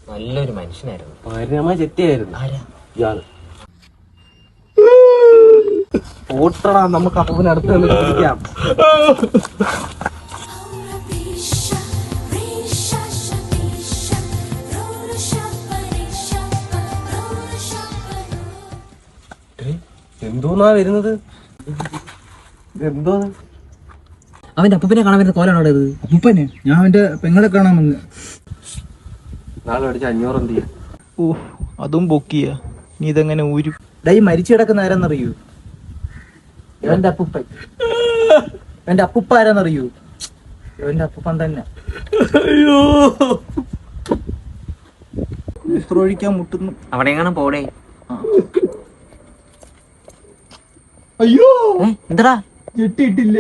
നല്ലൊരു മനുഷ്യനായിരുന്നു. ഭാര്യമായി ചെറ്റിയായിരുന്നു ഇയാള്. ഓട്ടടാ, നമുക്ക് അപ്പൂപ്പനെ അടുത്ത് പിടിക്കാം. എന്തോന്നാ വരുന്നത്? എന്തോ അവന്റെ അപ്പൂപ്പനെ കാണാൻ വരുന്ന കോലാണ് അവിടെ. ഇത് അപ്പൂപ്പനെ? ഞാൻ അവന്റെ പെങ്ങളെ കാണാൻ വന്ന്. നാളെ അടിച്ച 500 എന്ത് ചെയ്യും? ഓ, അതും പൊക്കിയ. നീ ഇതെങ്ങനെ ഊരും? ഡൈ മരിച്ചു കിടക്കുന്ന ആരെന്നറിയൂ? എന്റെ അപ്പൂപ്പൻ. എന്റെ അപ്പൂപ്പ ആരെന്നറിയൂ? എന്റെ അപ്പൂപ്പൻ തന്നെ. അയ്യോ, മൂത്രമൊഴിക്കാൻ മുട്ടുന്നു. അവിടെ എങ്ങനെ പോടേ? അയ്യോ, എന്താടാ? ഞെട്ടിയിട്ടില്ല.